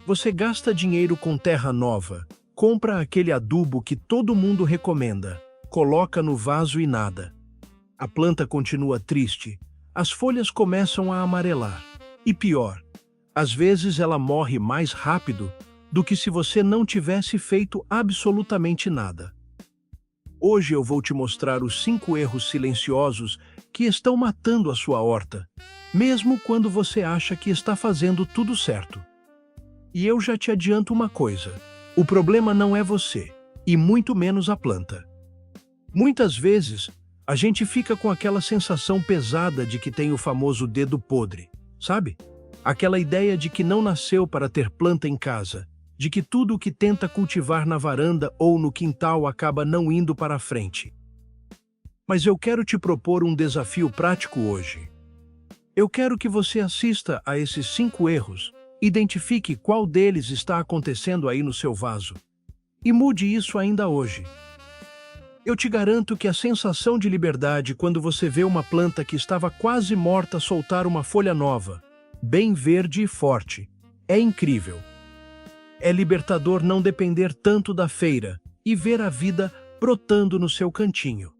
Você gasta dinheiro com terra nova, compra aquele adubo que todo mundo recomenda, coloca no vaso e nada. A planta continua triste, as folhas começam a amarelar. E pior, às vezes ela morre mais rápido do que se você não tivesse feito absolutamente nada. Hoje eu vou te mostrar os 5 erros silenciosos que estão matando a sua horta, mesmo quando você acha que está fazendo tudo certo. E eu já te adianto uma coisa: o problema não é você, e muito menos a planta. Muitas vezes, a gente fica com aquela sensação pesada de que tem o famoso dedo podre, sabe? Aquela ideia de que não nasceu para ter planta em casa, de que tudo o que tenta cultivar na varanda ou no quintal acaba não indo para a frente. Mas eu quero te propor um desafio prático hoje. Eu quero que você assista a esses 5 erros, identifique qual deles está acontecendo aí no seu vaso e mude isso ainda hoje. Eu te garanto que a sensação de liberdade quando você vê uma planta que estava quase morta soltar uma folha nova, bem verde e forte, é incrível. É libertador não depender tanto da feira e ver a vida brotando no seu cantinho.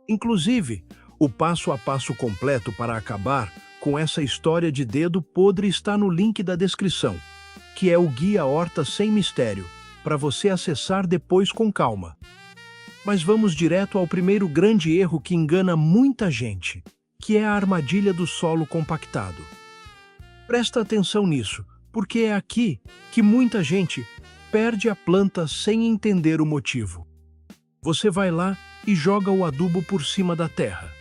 Inclusive, o passo a passo completo para acabar com essa história de dedo podre está no link da descrição, que é o Guia Horta Sem Mistério, para você acessar depois com calma. Mas vamos direto ao primeiro grande erro que engana muita gente, que é a armadilha do solo compactado. Presta atenção nisso, porque é aqui que muita gente perde a planta sem entender o motivo. Você vai lá e joga o adubo por cima da terra.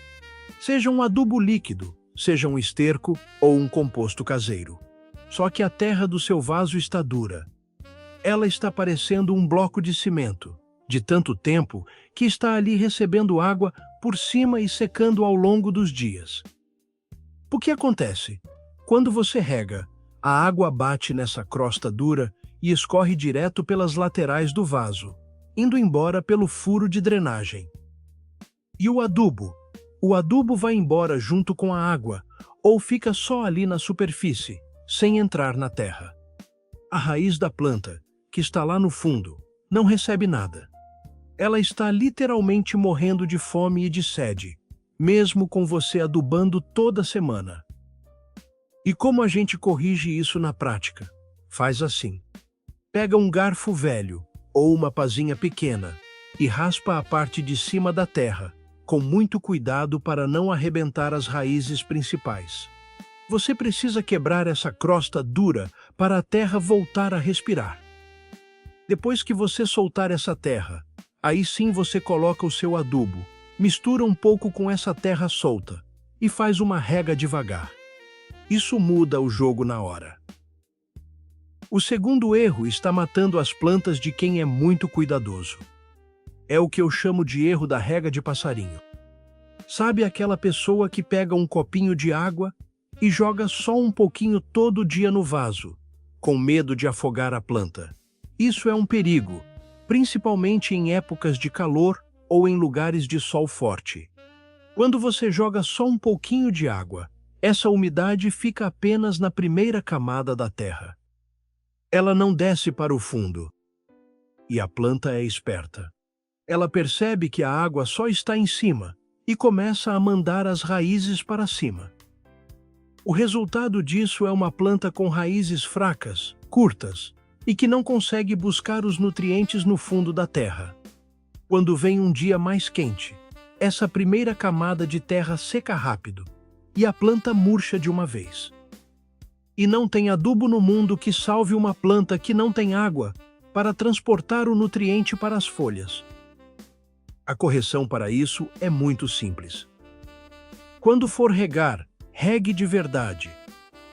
Seja um adubo líquido, seja um esterco ou um composto caseiro. Só que a terra do seu vaso está dura. Ela está parecendo um bloco de cimento, de tanto tempo que está ali recebendo água por cima e secando ao longo dos dias. O que acontece? Quando você rega, a água bate nessa crosta dura e escorre direto pelas laterais do vaso, indo embora pelo furo de drenagem. E o adubo? O adubo vai embora junto com a água, ou fica só ali na superfície, sem entrar na terra. A raiz da planta, que está lá no fundo, não recebe nada. Ela está literalmente morrendo de fome e de sede, mesmo com você adubando toda semana. E como a gente corrige isso na prática? Faz assim. Pega um garfo velho, ou uma pazinha pequena, e raspa a parte de cima da terra, com muito cuidado para não arrebentar as raízes principais. Você precisa quebrar essa crosta dura para a terra voltar a respirar. Depois que você soltar essa terra, aí sim você coloca o seu adubo, mistura um pouco com essa terra solta e faz uma rega devagar. Isso muda o jogo na hora. O segundo erro está matando as plantas de quem é muito cuidadoso. É o que eu chamo de erro da rega de passarinho. Sabe aquela pessoa que pega um copinho de água e joga só um pouquinho todo dia no vaso, com medo de afogar a planta? Isso é um perigo, principalmente em épocas de calor ou em lugares de sol forte. Quando você joga só um pouquinho de água, essa umidade fica apenas na primeira camada da terra. Ela não desce para o fundo. E a planta é esperta. Ela percebe que a água só está em cima e começa a mandar as raízes para cima. O resultado disso é uma planta com raízes fracas, curtas, e que não consegue buscar os nutrientes no fundo da terra. Quando vem um dia mais quente, essa primeira camada de terra seca rápido e a planta murcha de uma vez. E não tem adubo no mundo que salve uma planta que não tem água para transportar o nutriente para as folhas. A correção para isso é muito simples. Quando for regar, regue de verdade.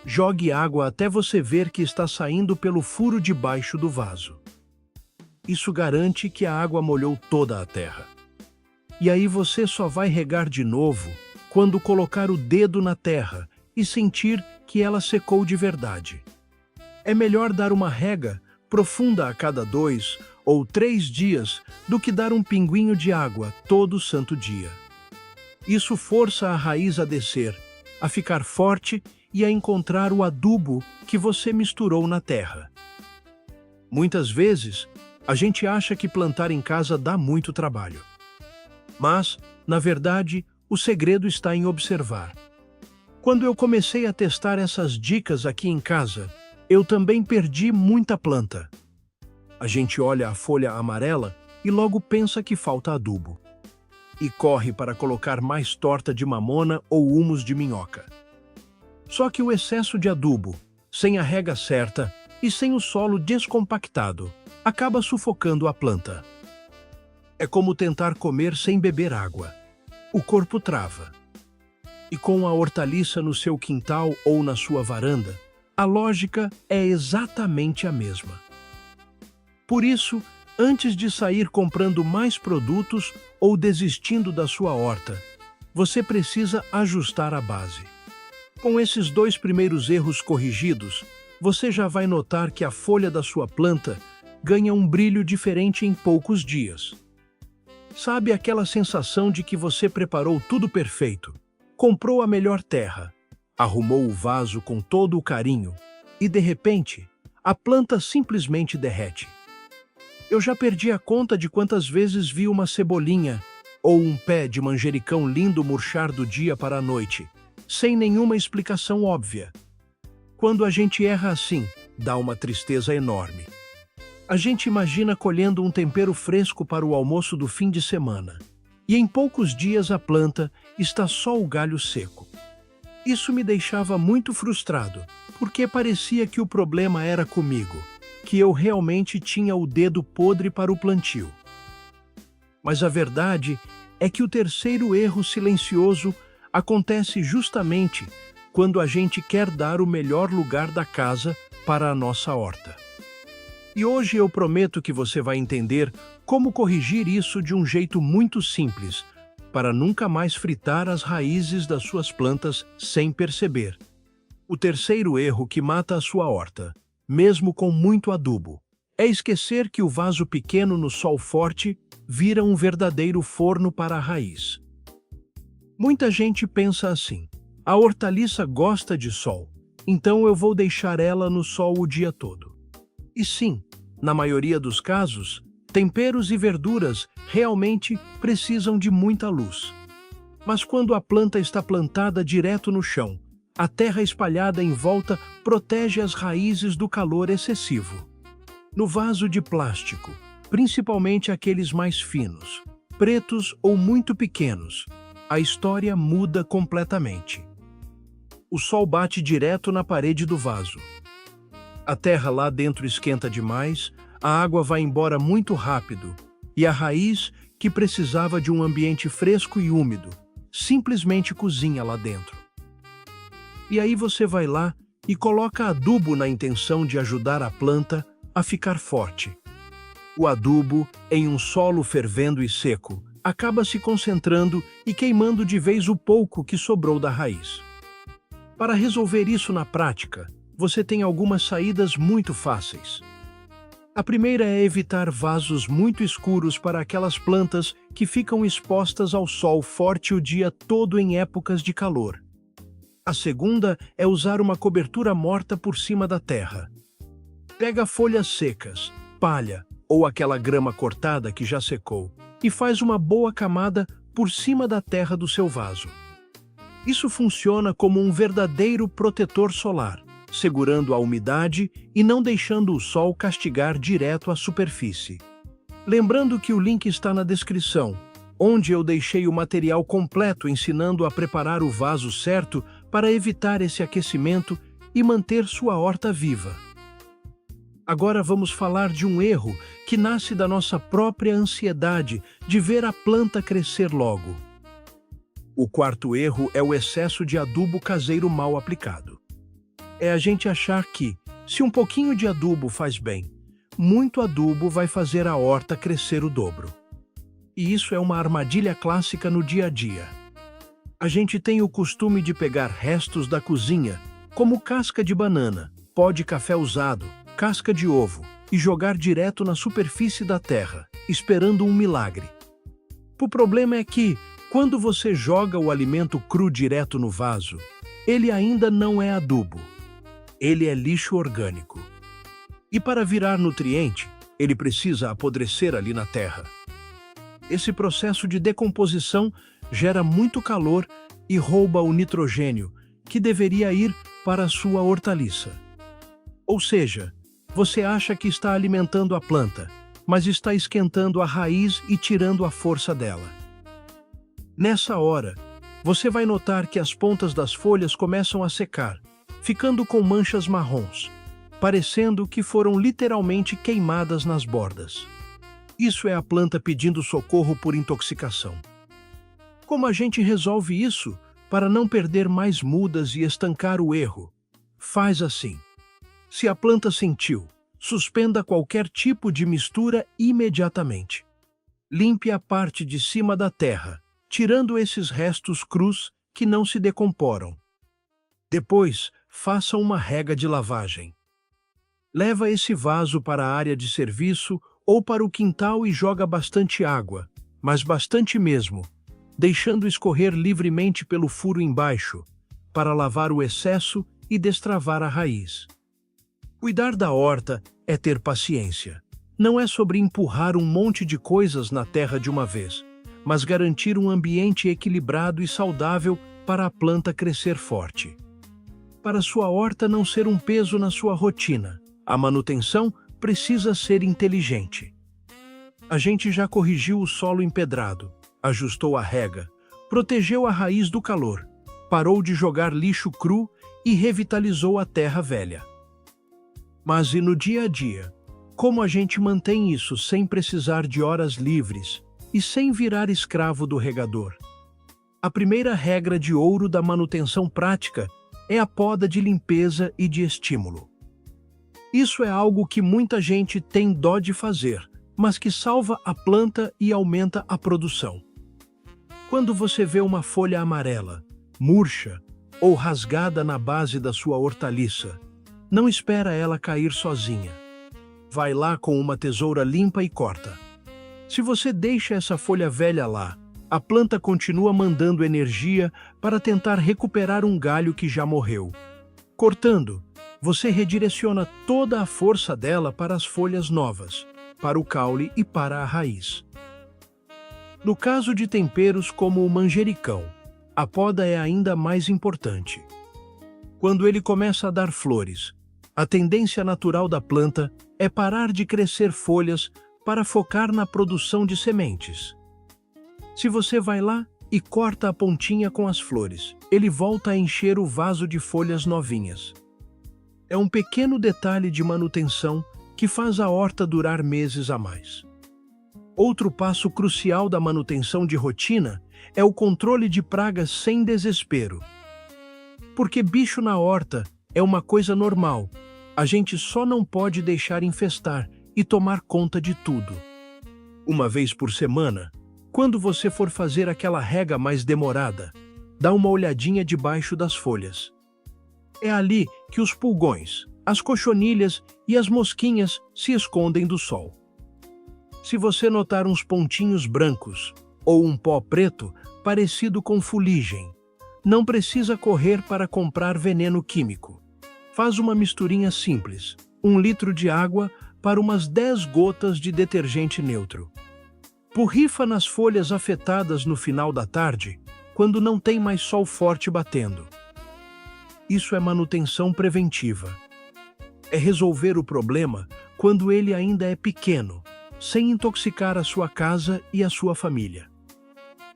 Jogue água até você ver que está saindo pelo furo de baixo do vaso. Isso garante que a água molhou toda a terra. E aí você só vai regar de novo quando colocar o dedo na terra e sentir que ela secou de verdade. É melhor dar uma rega profunda a cada 2 ou 3 dias do que dar um pinguinho de água todo santo dia. Isso força a raiz a descer, a ficar forte e a encontrar o adubo que você misturou na terra. Muitas vezes, a gente acha que plantar em casa dá muito trabalho. Mas, na verdade, o segredo está em observar. Quando eu comecei a testar essas dicas aqui em casa, eu também perdi muita planta. A gente olha a folha amarela e logo pensa que falta adubo. E corre para colocar mais torta de mamona ou humus de minhoca. Só que o excesso de adubo, sem a rega certa e sem o solo descompactado, acaba sufocando a planta. É como tentar comer sem beber água. O corpo trava. E com a hortaliça no seu quintal ou na sua varanda, a lógica é exatamente a mesma. Por isso, antes de sair comprando mais produtos ou desistindo da sua horta, você precisa ajustar a base. Com esses 2 primeiros erros corrigidos, você já vai notar que a folha da sua planta ganha um brilho diferente em poucos dias. Sabe aquela sensação de que você preparou tudo perfeito, comprou a melhor terra, arrumou o vaso com todo o carinho e, de repente, a planta simplesmente derrete? Eu já perdi a conta de quantas vezes vi uma cebolinha ou um pé de manjericão lindo murchar do dia para a noite, sem nenhuma explicação óbvia. Quando a gente erra assim, dá uma tristeza enorme. A gente imagina colhendo um tempero fresco para o almoço do fim de semana, e em poucos dias a planta está só o galho seco. Isso me deixava muito frustrado, porque parecia que o problema era comigo, que eu realmente tinha o dedo podre para o plantio. Mas a verdade é que o terceiro erro silencioso acontece justamente quando a gente quer dar o melhor lugar da casa para a nossa horta. E hoje eu prometo que você vai entender como corrigir isso de um jeito muito simples, para nunca mais fritar as raízes das suas plantas sem perceber. O terceiro erro que mata a sua horta, mesmo com muito adubo, é esquecer que o vaso pequeno no sol forte vira um verdadeiro forno para a raiz. Muita gente pensa assim: a hortaliça gosta de sol, então eu vou deixar ela no sol o dia todo. E sim, na maioria dos casos, temperos e verduras realmente precisam de muita luz. Mas quando a planta está plantada direto no chão, a terra espalhada em volta protege as raízes do calor excessivo. No vaso de plástico, principalmente aqueles mais finos, pretos ou muito pequenos, a história muda completamente. O sol bate direto na parede do vaso. A terra lá dentro esquenta demais, a água vai embora muito rápido e a raiz, que precisava de um ambiente fresco e úmido, simplesmente cozinha lá dentro. E aí você vai lá e coloca adubo na intenção de ajudar a planta a ficar forte. O adubo, em um solo fervendo e seco, acaba se concentrando e queimando de vez o pouco que sobrou da raiz. Para resolver isso na prática, você tem algumas saídas muito fáceis. A primeira é evitar vasos muito escuros para aquelas plantas que ficam expostas ao sol forte o dia todo em épocas de calor. A segunda é usar uma cobertura morta por cima da terra. Pega folhas secas, palha ou aquela grama cortada que já secou e faz uma boa camada por cima da terra do seu vaso. Isso funciona como um verdadeiro protetor solar, segurando a umidade e não deixando o sol castigar direto a superfície. Lembrando que o link está na descrição, onde eu deixei o material completo ensinando a preparar o vaso certo para evitar esse aquecimento e manter sua horta viva. Agora vamos falar de um erro que nasce da nossa própria ansiedade de ver a planta crescer logo. O quarto erro é o excesso de adubo caseiro mal aplicado. É a gente achar que, se um pouquinho de adubo faz bem, muito adubo vai fazer a horta crescer o dobro. E isso é uma armadilha clássica no dia a dia. A gente tem o costume de pegar restos da cozinha, como casca de banana, pó de café usado, casca de ovo, e jogar direto na superfície da terra, esperando um milagre. O problema é que, quando você joga o alimento cru direto no vaso, ele ainda não é adubo. Ele é lixo orgânico. E para virar nutriente, ele precisa apodrecer ali na terra. Esse processo de decomposição gera muito calor e rouba o nitrogênio, que deveria ir para a sua hortaliça. Ou seja, você acha que está alimentando a planta, mas está esquentando a raiz e tirando a força dela. Nessa hora, você vai notar que as pontas das folhas começam a secar, ficando com manchas marrons, parecendo que foram literalmente queimadas nas bordas. Isso é a planta pedindo socorro por intoxicação. Como a gente resolve isso para não perder mais mudas e estancar o erro? Faz assim. Se a planta sentiu, suspenda qualquer tipo de mistura imediatamente. Limpe a parte de cima da terra, tirando esses restos crus que não se decomporam. Depois, faça uma rega de lavagem. Leva esse vaso para a área de serviço ou para o quintal e joga bastante água, mas bastante mesmo, deixando escorrer livremente pelo furo embaixo, para lavar o excesso e destravar a raiz. Cuidar da horta é ter paciência. Não é sobre empurrar um monte de coisas na terra de uma vez, mas garantir um ambiente equilibrado e saudável para a planta crescer forte. Para sua horta não ser um peso na sua rotina, a manutenção precisa ser inteligente. A gente já corrigiu o solo empedrado, ajustou a rega, protegeu a raiz do calor, parou de jogar lixo cru e revitalizou a terra velha. Mas e no dia a dia? Como a gente mantém isso sem precisar de horas livres e sem virar escravo do regador? A primeira regra de ouro da manutenção prática é a poda de limpeza e de estímulo. Isso é algo que muita gente tem dó de fazer, mas que salva a planta e aumenta a produção. Quando você vê uma folha amarela, murcha ou rasgada na base da sua hortaliça, não espera ela cair sozinha. Vai lá com uma tesoura limpa e corta. Se você deixa essa folha velha lá, a planta continua mandando energia para tentar recuperar um galho que já morreu. Cortando, você redireciona toda a força dela para as folhas novas, para o caule e para a raiz. No caso de temperos como o manjericão, a poda é ainda mais importante. Quando ele começa a dar flores, a tendência natural da planta é parar de crescer folhas para focar na produção de sementes. Se você vai lá e corta a pontinha com as flores, ele volta a encher o vaso de folhas novinhas. É um pequeno detalhe de manutenção que faz a horta durar meses a mais. Outro passo crucial da manutenção de rotina é o controle de pragas sem desespero. Porque bicho na horta é uma coisa normal, a gente só não pode deixar infestar e tomar conta de tudo. Uma vez por semana, quando você for fazer aquela rega mais demorada, dá uma olhadinha debaixo das folhas. É ali que os pulgões, as cochonilhas e as mosquinhas se escondem do sol. Se você notar uns pontinhos brancos ou um pó preto parecido com fuligem, não precisa correr para comprar veneno químico. Faz uma misturinha simples, 1 litro de água para umas 10 gotas de detergente neutro. Borrifa nas folhas afetadas no final da tarde, quando não tem mais sol forte batendo. Isso é manutenção preventiva. É resolver o problema quando ele ainda é pequeno, sem intoxicar a sua casa e a sua família.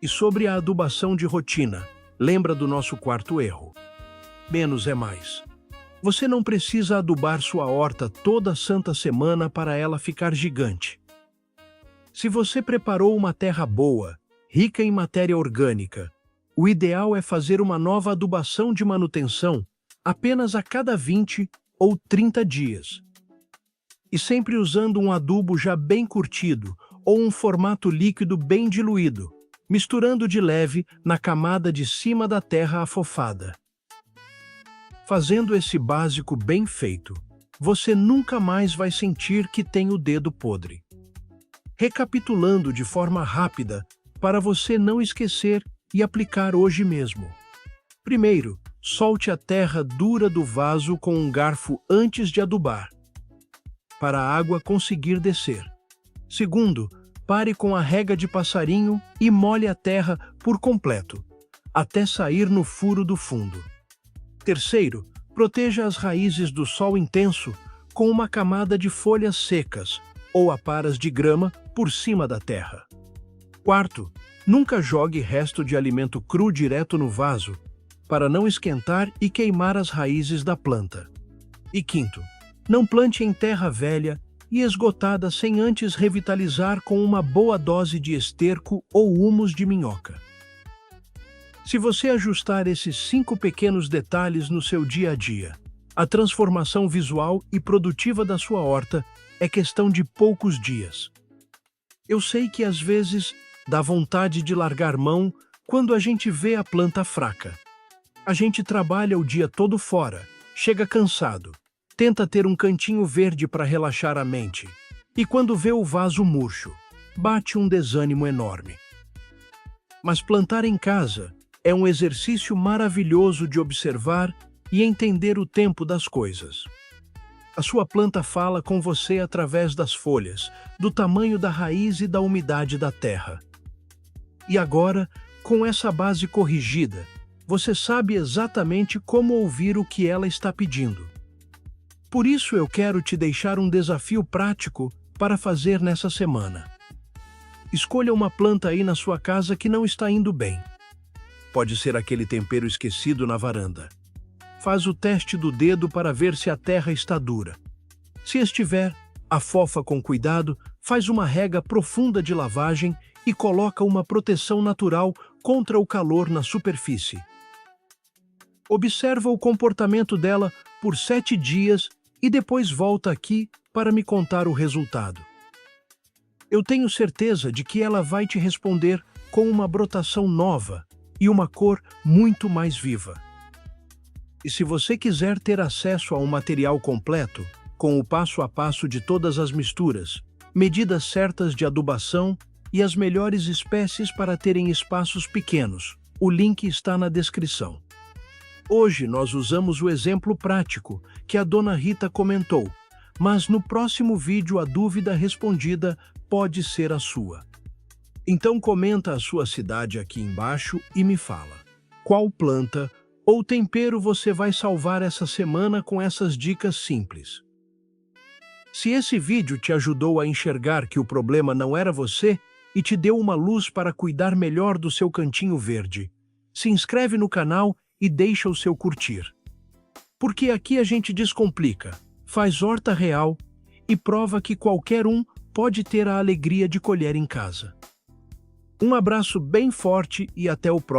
E sobre a adubação de rotina, lembra do nosso quarto erro. Menos é mais. Você não precisa adubar sua horta toda santa semana para ela ficar gigante. Se você preparou uma terra boa, rica em matéria orgânica, o ideal é fazer uma nova adubação de manutenção apenas a cada 20 ou 30 dias. E sempre usando um adubo já bem curtido ou um formato líquido bem diluído, misturando de leve na camada de cima da terra afofada. Fazendo esse básico bem feito, você nunca mais vai sentir que tem o dedo podre. Recapitulando de forma rápida, para você não esquecer e aplicar hoje mesmo. Primeiro, solte a terra dura do vaso com um garfo antes de adubar, para a água conseguir descer. Segundo, pare com a rega de passarinho e molhe a terra por completo, até sair no furo do fundo. Terceiro, proteja as raízes do sol intenso com uma camada de folhas secas ou aparas de grama por cima da terra. Quarto, nunca jogue resto de alimento cru direto no vaso, para não esquentar e queimar as raízes da planta. E quinto, não plante em terra velha e esgotada sem antes revitalizar com uma boa dose de esterco ou humus de minhoca. Se você ajustar esses 5 pequenos detalhes no seu dia a dia, a transformação visual e produtiva da sua horta é questão de poucos dias. Eu sei que às vezes dá vontade de largar mão quando a gente vê a planta fraca. A gente trabalha o dia todo fora, chega cansado, tenta ter um cantinho verde para relaxar a mente, e quando vê o vaso murcho, bate um desânimo enorme. Mas plantar em casa é um exercício maravilhoso de observar e entender o tempo das coisas. A sua planta fala com você através das folhas, do tamanho da raiz e da umidade da terra. E agora, com essa base corrigida, você sabe exatamente como ouvir o que ela está pedindo. Por isso eu quero te deixar um desafio prático para fazer nessa semana. Escolha uma planta aí na sua casa que não está indo bem. Pode ser aquele tempero esquecido na varanda. Faz o teste do dedo para ver se a terra está dura. Se estiver, afofa com cuidado, faz uma rega profunda de lavagem e coloca uma proteção natural contra o calor na superfície. Observa o comportamento dela por 7 dias e depois volta aqui para me contar o resultado. Eu tenho certeza de que ela vai te responder com uma brotação nova e uma cor muito mais viva. E se você quiser ter acesso a um material completo, com o passo a passo de todas as misturas, medidas certas de adubação e as melhores espécies para terem espaços pequenos, o link está na descrição. Hoje nós usamos o exemplo prático que a dona Rita comentou, mas no próximo vídeo a dúvida respondida pode ser a sua. Então comenta a sua cidade aqui embaixo e me fala. Qual planta ou tempero você vai salvar essa semana com essas dicas simples? Se esse vídeo te ajudou a enxergar que o problema não era você e te deu uma luz para cuidar melhor do seu cantinho verde, se inscreve no canal e deixa o seu curtir. Porque aqui a gente descomplica, faz horta real e prova que qualquer um pode ter a alegria de colher em casa. Um abraço bem forte e até o próximo.